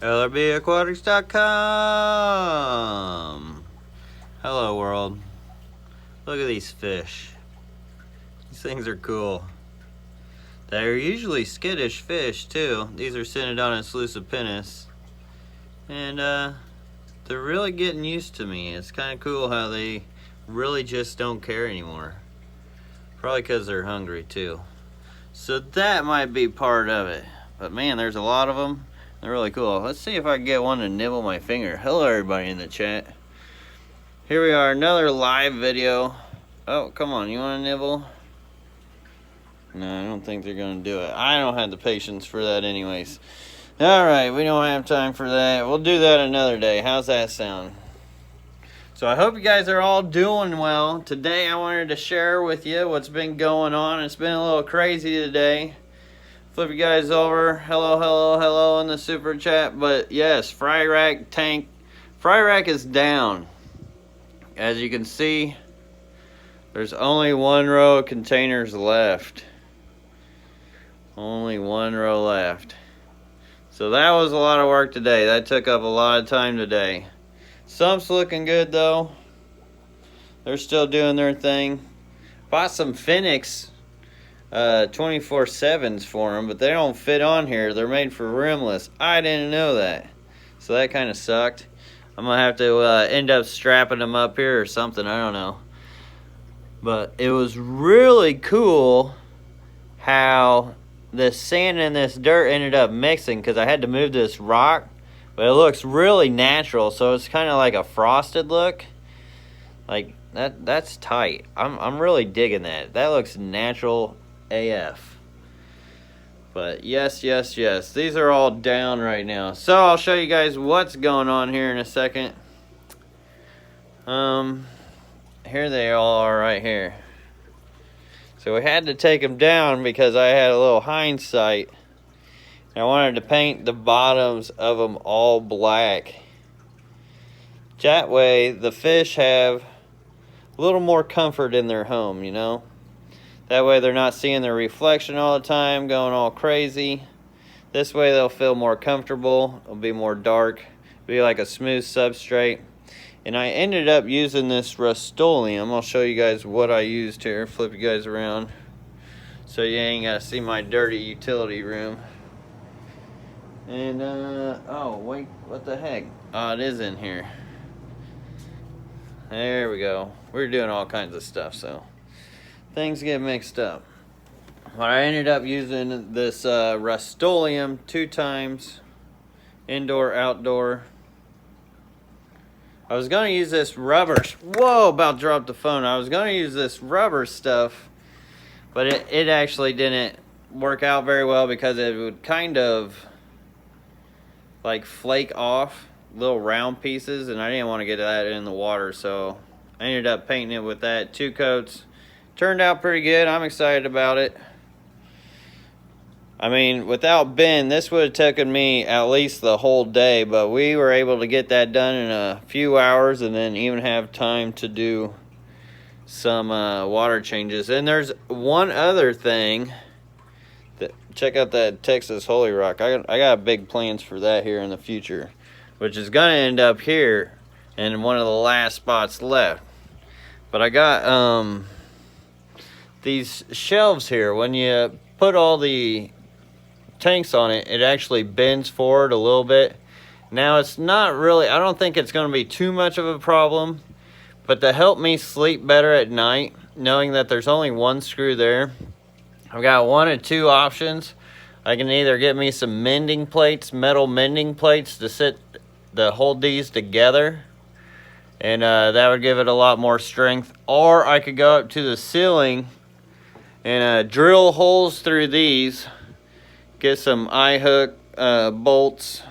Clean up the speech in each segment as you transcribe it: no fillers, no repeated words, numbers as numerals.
LRBAquatics.com. Hello world. Look at these fish. These things are cool. They're usually skittish fish too. These are Synodontis lucipennis. And they're really getting used to me. It's kind of cool how they really just don't care anymore. Probably because they're hungry too. So that might be part of it. But man, there's a lot of them. They're really cool. Let's see if I can get one to nibble my finger. Hello everybody in the chat. Here we are, another live video. Oh, come on, you want to nibble? No, I don't think they're going to do it. I don't have the patience for that anyways. Alright, we don't have time for that. We'll do that another day. How's that sound? So I hope you guys are all doing well. Today I wanted to share with you what's been going on. It's been a little crazy today. Flip you guys over. Hello in the super chat. But yes, fry rack is down. As you can see, there's only one row of containers left. Only one row left. So that was a lot of work today. That took up a lot of time today. Some's looking good though. They're still doing their thing. Bought some Phoenix 24/7s for them, but they don't fit on here. They're made for rimless. I didn't know that. So that kind of sucked. I'm going to have to end up strapping them up here or something. I don't know. But it was really cool how the sand and this dirt ended up mixing, because I had to move this rock. But it looks really natural, so it's kind of like a frosted look. Like, that's tight. I'm really digging that. That looks natural AF. But yes. These are all down right now. So I'll show you guys what's going on here in a second. Here they all are right here. So we had to take them down because I had a little hindsight. I wanted to paint the bottoms of them all black. That way the fish have a little more comfort in their home, you know. That way they're not seeing their reflection all the time, going all crazy. This way they'll feel more comfortable. It'll be more dark. It'll be like a smooth substrate. And I ended up using this Rust-Oleum. I'll show you guys what I used here. Flip you guys around so you ain't got to see my dirty utility room. And, oh, wait, what the heck? Oh, it is in here. There we go. We're doing all kinds of stuff, so things get mixed up. But I ended up using this Rust-Oleum 2 times, indoor, outdoor. I was going to use this rubber. Whoa, about dropped the phone. I was going to use this rubber stuff, but it actually didn't work out very well because it would kind of like flake off little round pieces, and I didn't want to get that in the water, so I ended up painting it with that 2 coats. Turned out pretty good. I'm excited about it. I mean, without Ben, this would have taken me at least the whole day, but we were able to get that done in a few hours and then even have time to do some water changes. And there's one other thing. Check out that Texas Holy Rock. I got big plans for that here in the future, which is going to end up here in one of the last spots left. But I got these shelves here. When you put all the tanks on it, it actually bends forward a little bit. Now it's not really, I don't think it's going to be too much of a problem, but to help me sleep better at night, knowing that there's only one screw there, I've got 1 of 2 options. I can either get me some mending plates, metal mending plates to hold these together, and that would give it a lot more strength, or I could go up to the ceiling and drill holes through these, get some eye hook bolts,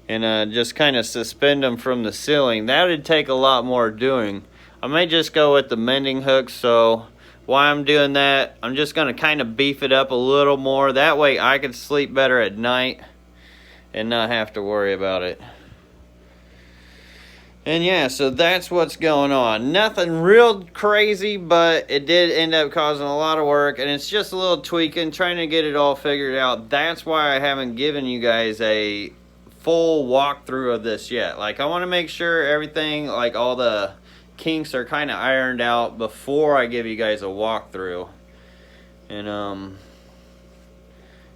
and just kind of suspend them from the ceiling. That would take a lot more doing. I may just go with the mending hooks, so while I'm doing that, I'm just going to kind of beef it up a little more. That way I can sleep better at night and not have to worry about it. And yeah, so that's what's going on. Nothing real crazy, but it did end up causing a lot of work, and it's just a little tweaking, trying to get it all figured out. That's why I haven't given you guys a full walkthrough of this yet. Like, I want to make sure everything, like all the kinks are kind of ironed out before I give you guys a walkthrough. And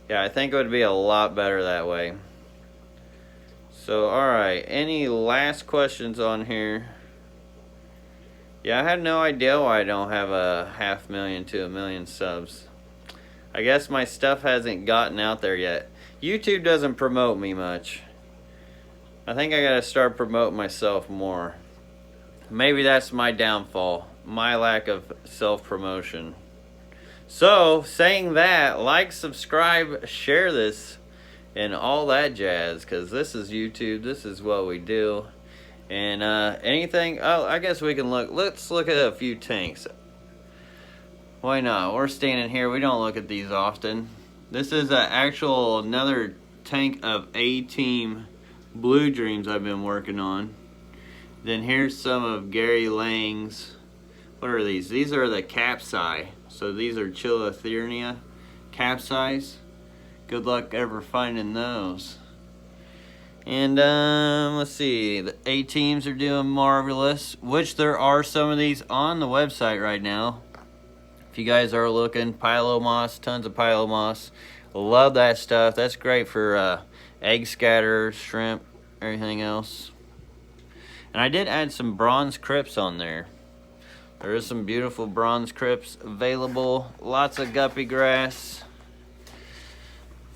yeah, I think it would be a lot better that way. So, alright, any last questions on here? Yeah, I had no idea why I don't have a 500,000 to 1 million subs. I guess my stuff hasn't gotten out there yet. YouTube doesn't promote me much. I think I gotta start promoting myself more. Maybe that's my downfall, my lack of self-promotion. So, saying that, like, subscribe, share this, and all that jazz, because this is YouTube, this is what we do. And anything, oh, I guess we can let's look at a few tanks. Why not? We're standing here, we don't look at these often. This is another tank of A-Team Blue Dreams I've been working on. Then here's some of Gary Lange's, what are these? These are the capsai. So these are Chilothernia capsize. Good luck ever finding those. And let's see, the A-Teams are doing marvelous, which there are some of these on the website right now. If you guys are looking, Pilomoss, tons of Pilomoss. Love that stuff. That's great for egg scatterers, shrimp, everything else. And I did add some bronze crypts on there. There is some beautiful bronze crypts available. Lots of guppy grass.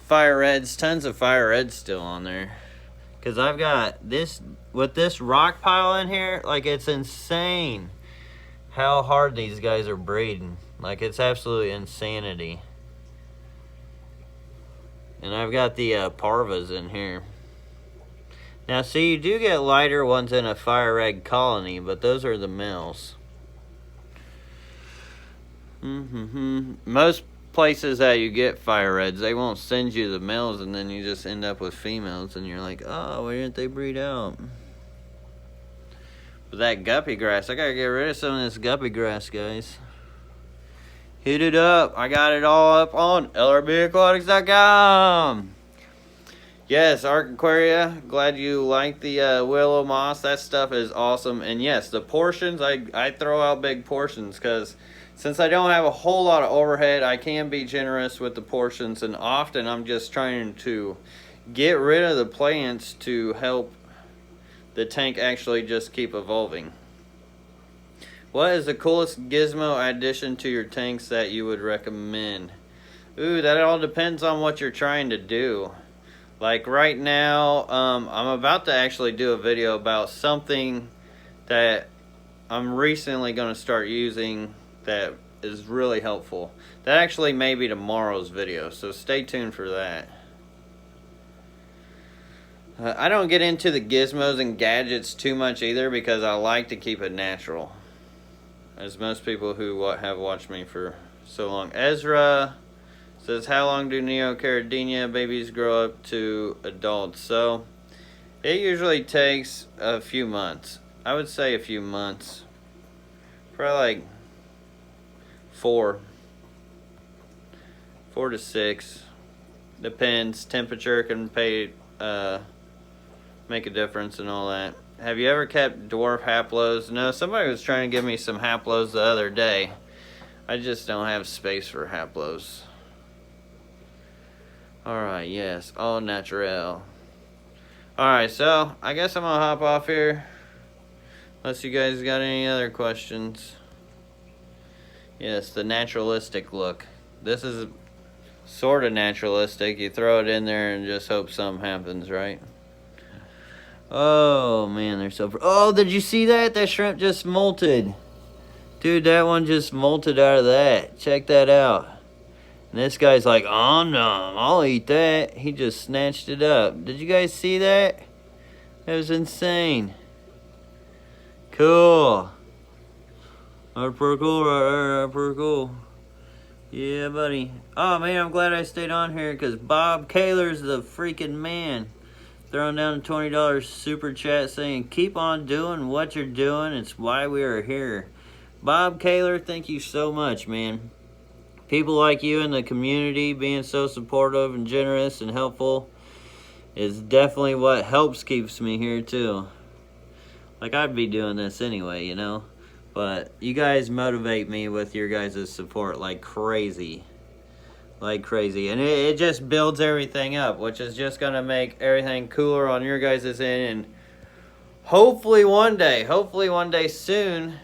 Fire reds, tons of fire reds still on there. Because I've got this, with this rock pile in here, like, it's insane how hard these guys are breeding. Like, it's absolutely insanity. And I've got the parvas in here. Now, see, you do get lighter ones in a fire red colony, but those are the males. Most places that you get fire reds, they won't send you the males, and then you just end up with females, and you're like, oh, why didn't they breed out? But that guppy grass, I gotta get rid of some of this guppy grass, guys. Hit it up. I got it all up on lrbaquatics.com. Yes, Arc Aquaria, glad you like the willow moss. That stuff is awesome. And yes, the portions, I throw out big portions because since I don't have a whole lot of overhead, I can be generous with the portions. And often I'm just trying to get rid of the plants to help the tank actually just keep evolving. What is the coolest gizmo addition to your tanks that you would recommend? Ooh, that all depends on what you're trying to do. Like right now, I'm about to actually do a video about something that I'm recently going to start using that is really helpful. That actually may be tomorrow's video, so stay tuned for that. I don't get into the gizmos and gadgets too much either because I like to keep it natural. As most people who have watched me for so long. Ezra says, how long do Neocaridina babies grow up to adults? So, it usually takes a few months. I would say a few months. Probably like 4 to 6. Depends. Temperature can make a difference and all that. Have you ever kept dwarf haplos? No, somebody was trying to give me some haplos the other day. I just don't have space for haplos. Alright, yes, all natural. Alright, so I guess I'm gonna hop off here. Unless you guys got any other questions. Yes, the naturalistic look. This is sort of naturalistic. You throw it in there and just hope something happens, right? Oh man, they're so... Oh, did you see that? That shrimp just molted. Dude, that one just molted out of that. Check that out. And this guy's like, oh no, I'll eat that. He just snatched it up. Did you guys see that? That was insane. Cool. That's pretty cool right there. That's pretty cool. Yeah, buddy. Oh man, I'm glad I stayed on here because Bob Kaler's the freaking man. Throwing down a $20 super chat saying, keep on doing what you're doing. It's why we are here. Bob Kaler, thank you so much, man. People like you in the community being so supportive and generous and helpful is definitely what helps keeps me here too. Like, I'd be doing this anyway, you know? But you guys motivate me with your guys' support like crazy. Like crazy. And it just builds everything up, which is just going to make everything cooler on your guys' end. And hopefully one day soon.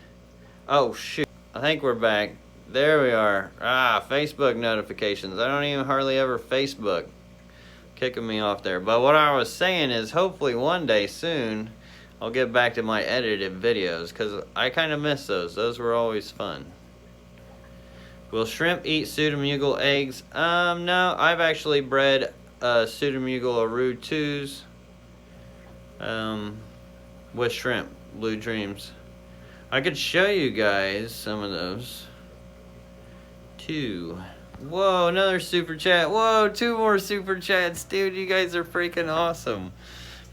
Oh, shoot. I think we're back. There we are. Facebook notifications. I don't even hardly ever Facebook. Kicking me off there. But what I was saying is hopefully one day soon I'll get back to my edited videos, because I kind of miss those. Those were always fun. Will shrimp eat pseudomugil eggs? No. I've actually bred pseudomugil aru 2s with shrimp. Blue Dreams. I could show you guys some of those. 2. Whoa, another super chat. Whoa, 2 more super chats. Dude, you guys are freaking awesome.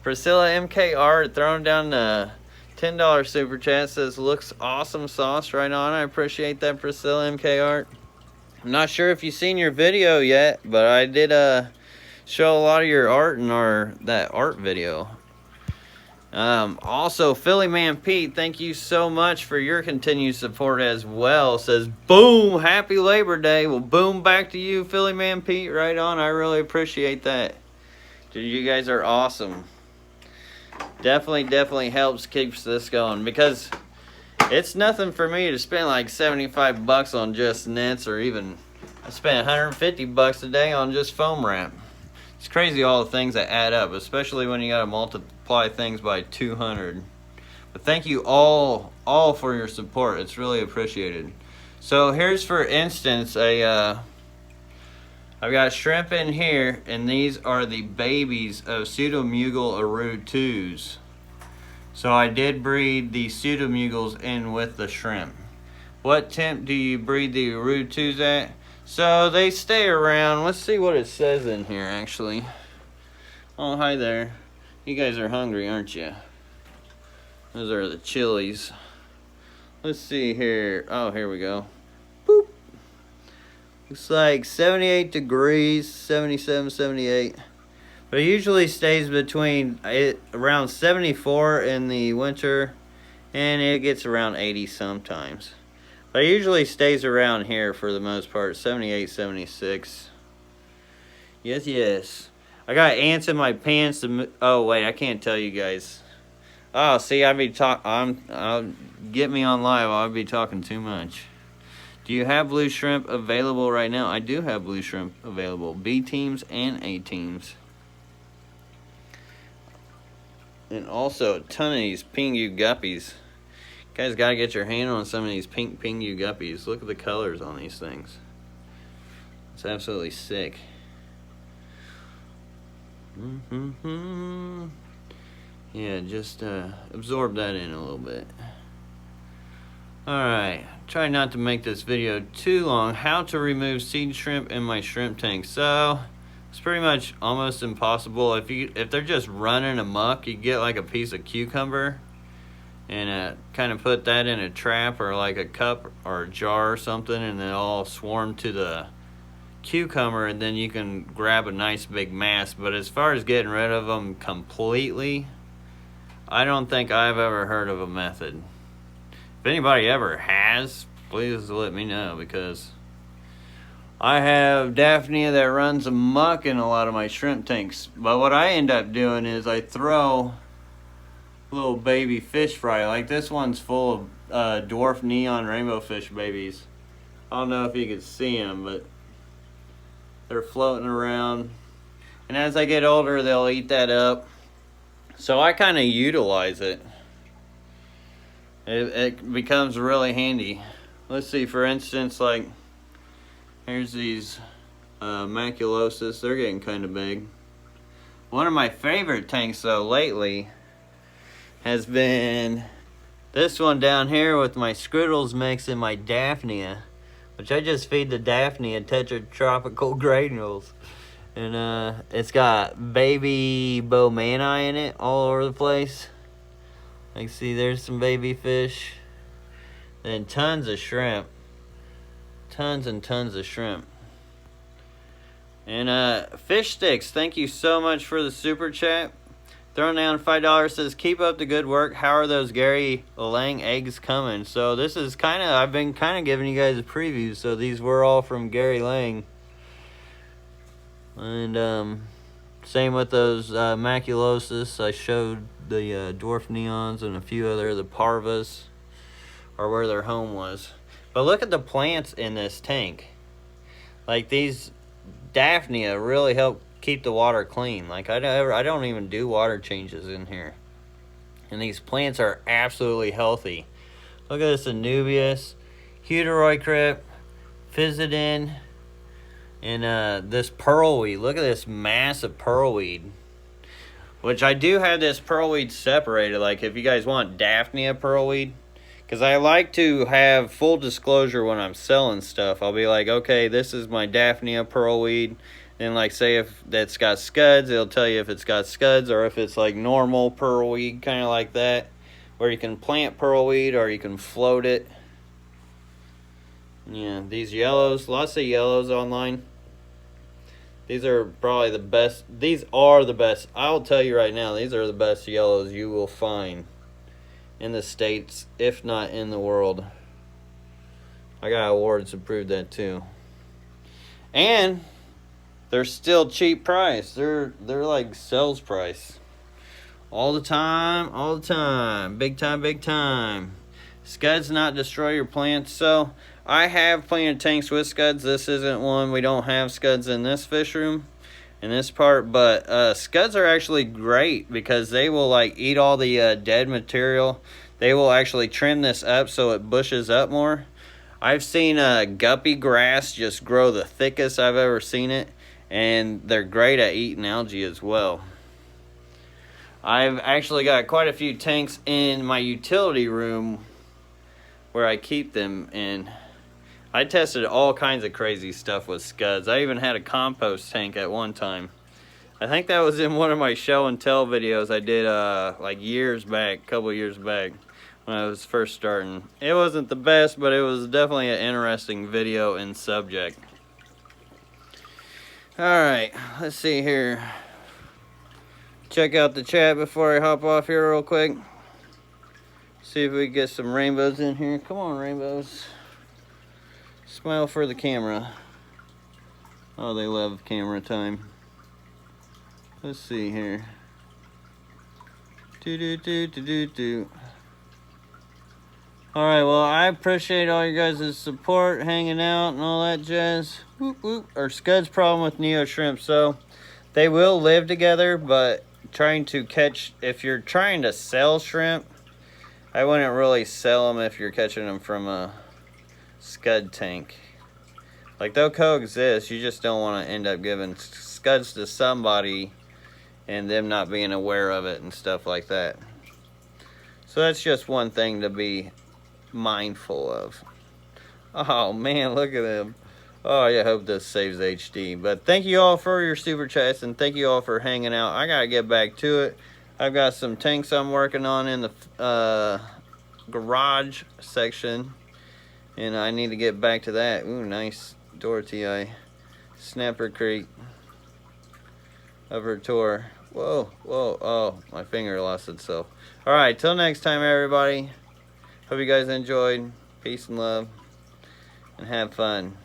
Priscilla MK Art throwing down the $10 super chat, says looks awesome sauce right on. I appreciate that, Priscilla MK Art. I'm not sure if you've seen your video yet, but I did show a lot of your art in that art video. Also, Philly Man Pete, thank you so much for your continued support as well. Says boom, happy Labor Day. Well, boom back to you, Philly Man Pete. Right on. I really appreciate that. Dude, you guys are awesome. Definitely keeps this going, because it's nothing for me to spend like 75 bucks on just nets, or even I spend 150 bucks a day on just foam wrap. It's crazy all the things that add up, especially when you gotta multiply things by 200. But thank you all for your support. It's really appreciated. So here's, for instance, I've got shrimp in here, and these are the babies of pseudomugil aru 2s. So I did breed the pseudomugils in with the shrimp. What temp do you breed the aru 2s at? So they stay around, let's see what it says in here actually. Oh, hi there. You guys are hungry, aren't you? Those are the chilies. Let's see here. Oh, here we go. Boop. Looks like 78 degrees, 77, 78. But it usually stays between around 74 in the winter, and it gets around 80 sometimes. But it usually stays around here for the most part, 78, 76. Yes. I got ants in my pants. Oh wait, I can't tell you guys. Oh, see, get me on live. I'll be talking too much. Do you have blue shrimp available right now? I do have blue shrimp available. B teams and A teams. And also a ton of these pingu guppies. You guys gotta get your hand on some of these pink pingu guppies. Look at the colors on these things. It's absolutely sick. Yeah, just absorb that in a little bit. Alright, try not to make this video too long. How to remove seed shrimp in my shrimp tank. So it's pretty much almost impossible. If they're just running amok, you get like a piece of cucumber and kind of put that in a trap or like a cup or a jar or something, and then all swarm to the cucumber, and then you can grab a nice big mass. But as far as getting rid of them completely, I don't think I've ever heard of a method. If anybody ever has, please let me know, because I have Daphnia that runs amok in a lot of my shrimp tanks. But what I end up doing is I throw little baby fish fry. Like this one's full of dwarf neon rainbowfish babies. I don't know if you can see them, but they're floating around. And as they get older, they'll eat that up. So I kind of utilize it. It becomes really handy. Let's see, for instance, like here's these maculosus. They're getting kind of big. One of my favorite tanks though lately has been this one down here with my Scriddles mix and my Daphnia, which I just feed the Daphnia tetratropical granules. And it's got baby Bowmani in it all over the place. Like, see, there's some baby fish. Then tons of shrimp. Tons and tons of shrimp. And Fish Sticks, thank you so much for the super chat. Throwing down $5 says, keep up the good work. How are those Gary Lange eggs coming? So this is I've been kind of giving you guys a preview. So these were all from Gary Lange. And same with those maculosus. I showed the dwarf neons and a few other, the parvas, or where their home was. But look at the plants in this tank. Like these Daphnia really help keep the water clean. Like I don't even do water changes in here. And these plants are absolutely healthy. Look at this Anubias, Heteroicrypt, Physodin, and this pearlweed. Look at this massive pearlweed. Which I do have this pearlweed separated. Like if you guys want Daphnia pearlweed. Because I like to have full disclosure when I'm selling stuff. I'll be like, okay, this is my Daphnia pearlweed. And like say if that's got scuds, it'll tell you if it's got scuds or if it's like normal pearlweed, kind of like that. Where you can plant pearlweed or you can float it. Yeah, these yellows, lots of yellows online. These are probably the best. These are the best. I'll tell you right now, these are the best yellows you will find in the States, if not in the world. I got awards to prove that too. And they're still cheap price. They're like sales price. All the time, all the time. Big time, big time. Scuds not destroy your plants. So I have plenty of tanks with scuds. This isn't one. We don't have scuds in this fish room, in this part, but scuds are actually great because they will like eat all the dead material. They will actually trim this up so it bushes up more. I've seen guppy grass just grow the thickest I've ever seen it, and they're great at eating algae as well. I've actually got quite a few tanks in my utility room where I keep them, and I tested all kinds of crazy stuff with scuds. I even had a compost tank at one time. I think that was in one of my show and tell videos I did like years back, a couple years back when I was first starting. It wasn't the best, but it was definitely an interesting video and subject. Alright, let's see here. Check out the chat before I hop off here real quick. See if we can get some rainbows in here. Come on, rainbows. Smile for the camera. Oh, they love camera time. Let's see here. Alright, well, I appreciate all you guys' support, hanging out, and all that jazz. Whoop, whoop. Our Scud's problem with Neo Shrimp. So, they will live together, but trying to catch... If you're trying to sell shrimp, I wouldn't really sell them if you're catching them from a Scud tank. Like, they'll coexist. You just don't want to end up giving Scuds to somebody and them not being aware of it and stuff like that. So that's just one thing to be mindful of. Oh man, look at them. Oh, I hope this saves HD. But thank you all for your super chats, and thank you all for hanging out. I gotta get back to it. I've got some tanks I'm working on in the garage section, and I need to get back to that. Ooh, nice Dorothy eye. Snapper Creek of her tour. Whoa, whoa, oh, my finger lost itself. Alright, till next time, everybody. Hope you guys enjoyed. Peace and love, and have fun.